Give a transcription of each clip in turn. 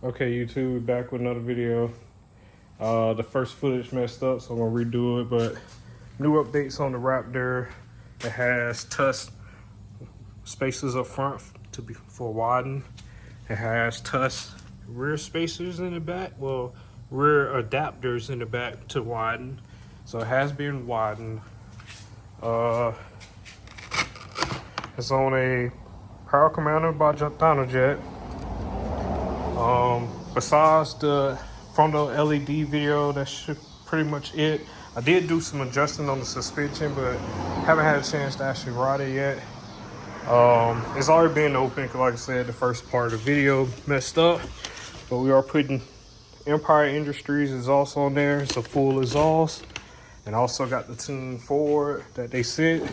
Okay, YouTube, back with another video. The first footage messed up, so I'm gonna redo it, but new updates on the Raptor. It has touch spaces up front for widen. It has touch rear spacers in the back, well, rear adapters in the back to widen. So it has been widened. It's on a power commander by Dynojet. Besides the frontal LED video, that's pretty much it. I did do some adjusting on the suspension, but haven't had a chance to actually ride it yet. It's already been open, because like I said, the first part of the video messed up, but we are putting Empire Industries exhaust on there. It's a full exhaust, and also got the tune forward that they sent,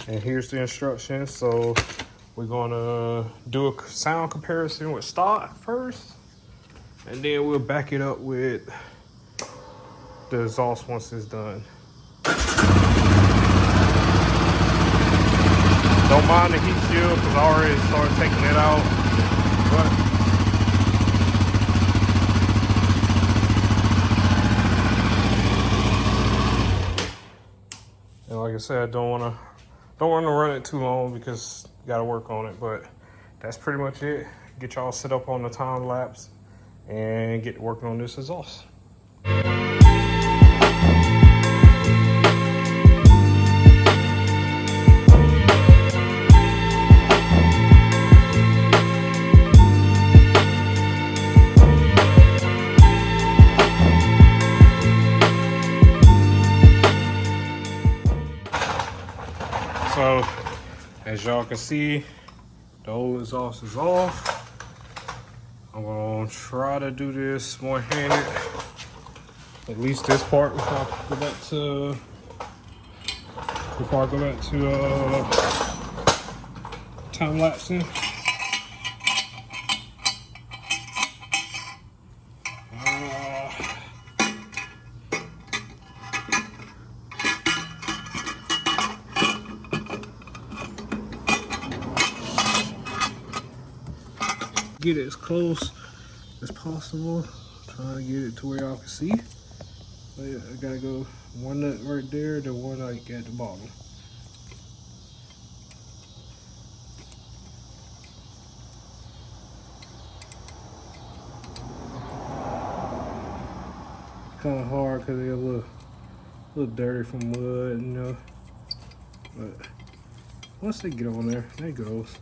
and here's the instructions. So we're gonna do a sound comparison with stock first, and then we'll back it up with the exhaust once it's done. Don't mind the heat shield, because I already started taking it out. And like I said, I don't want to run it too long, because you got to work on it. But that's pretty much it. Get y'all set up on the time lapse and get working on this exhaust. So, as y'all can see, the old exhaust is off. I'm gonna try to do this one-handed, at least this part, before I go back to time lapsing. Get it as close as possible. Trying to get it to where y'all can see. But yeah, I gotta go one nut right there, the one like at the bottom. Kind of hard because they're a little dirty from mud, you know. But once they get on there, there it goes.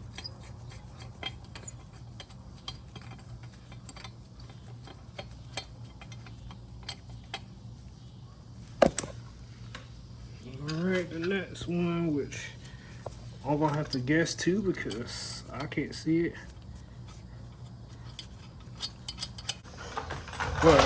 Alright, the next one, which I'm gonna have to guess too, because I can't see it. But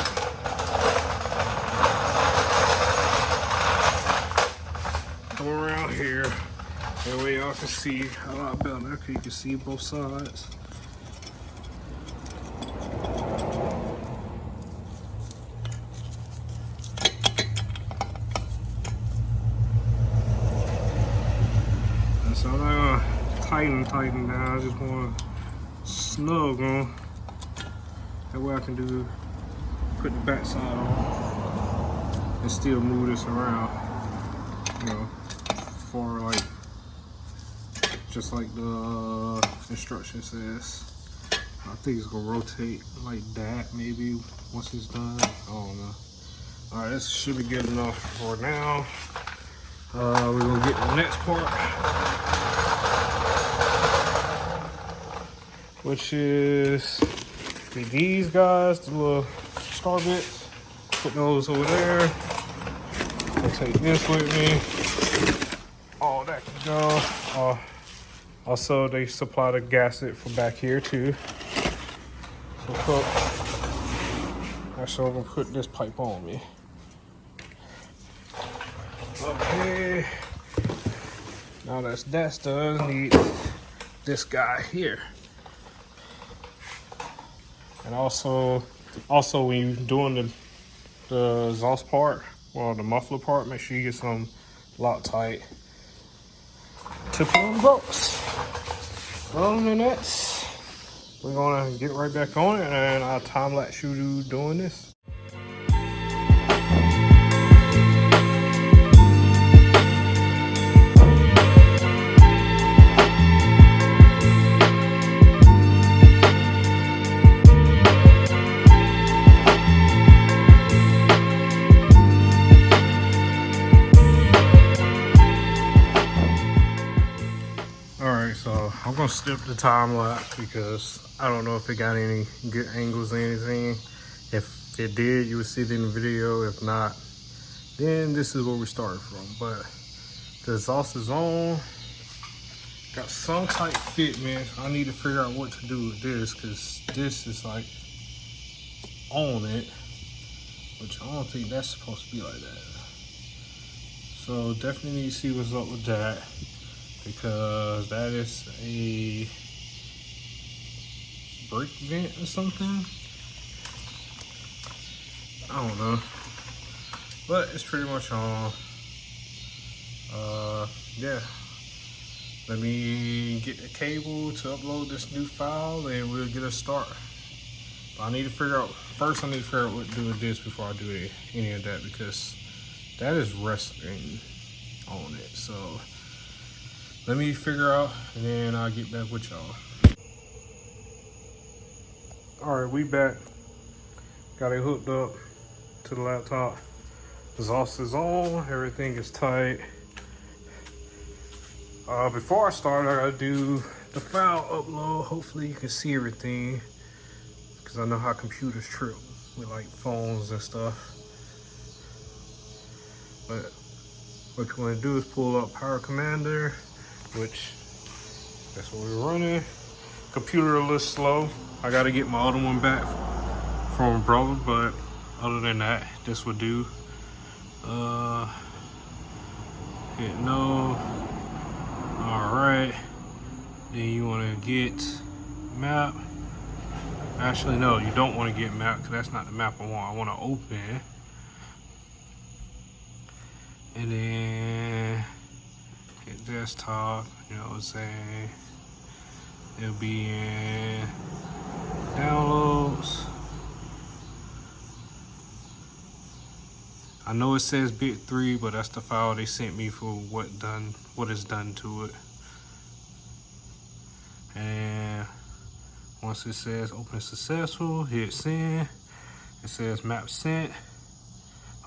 come around here, that way y'all can see a lot better, because you can see both sides. So I'm not gonna tighten down, I just wanna snug on. That way I can put the back side on and still move this around, you know, for like, just like the instruction says. I think it's gonna rotate like that maybe once it's done, I don't know. All right, this should be good enough for now. We're gonna get the next part, which is these guys, the little star bits. Put those over there. I'll take this with me. Oh, that can go. Also, they supply the gasket from back here too. So actually, I'm gonna put this pipe on me. Okay. Now that's done, need this guy here. And also when you're doing the exhaust part, well, the muffler part, make sure you get some Loctite to put on the bolts. Other than that, we're gonna get right back on it and I'll time lapse you doing this. So I'm gonna skip the time lapse because I don't know if it got any good angles or anything. If it did, you would see it in the video. If not, then this is where we started from. But the exhaust is on. Got some tight fit, man. I need to figure out what to do with this because this is like on it, which I don't think that's supposed to be like that. So definitely need to see what's up with that, because that is a brake vent or something. I don't know, but it's pretty much on. Yeah, let me get the cable to upload this new file and we'll get a start. But I need to figure out, first I need to figure out what to do with this before I do any of that, because that is resting on it. So let me figure out and then I'll get back with y'all. All right, we back. Got it hooked up to the laptop. Exhaust is on, everything is tight. Before I start, I gotta do the file upload. Hopefully you can see everything, because I know how computers trip with like phones and stuff. But what you wanna do is pull up Power Commander, which that's what we're running. Computer a little slow. I gotta get my other one back from brother, but other than that, this would do. Hit no. All right. Then you wanna get map. Actually, no, you don't wanna get map because that's not the map I want. I wanna open. And then hit desktop, you know what I'm saying? It'll be in downloads. I know it says bit 3, but that's the file they sent me for what is done to it. And once it says open successful, hit send. It says map sent.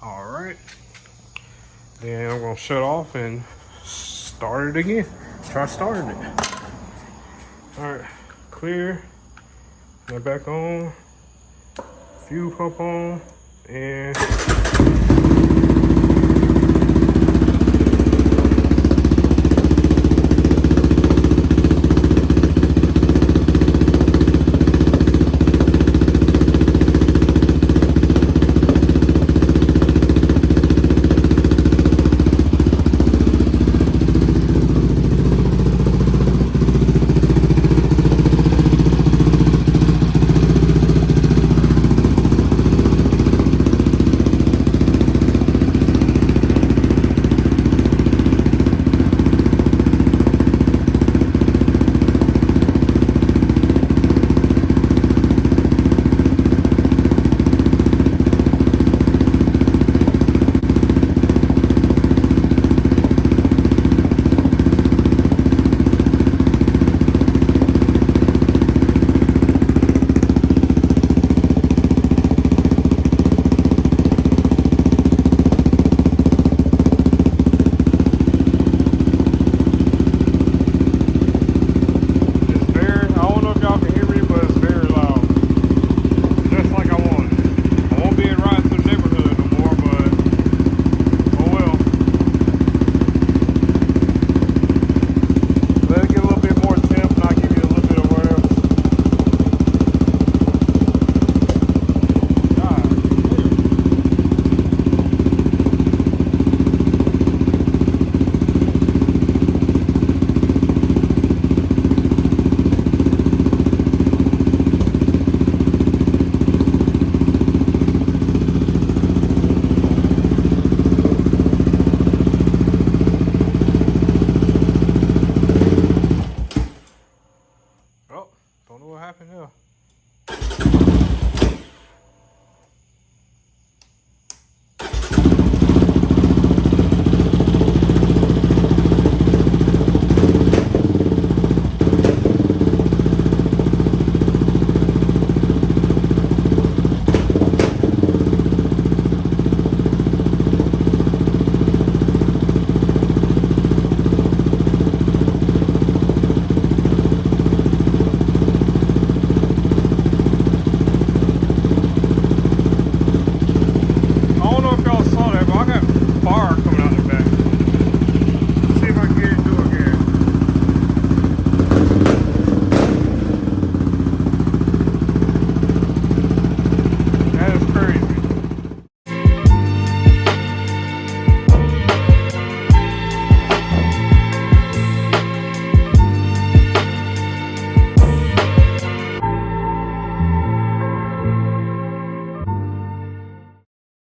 All right. Then I'm gonna shut off and start it again. Try starting it. All right, clear. Now back on. Fuel pump on, and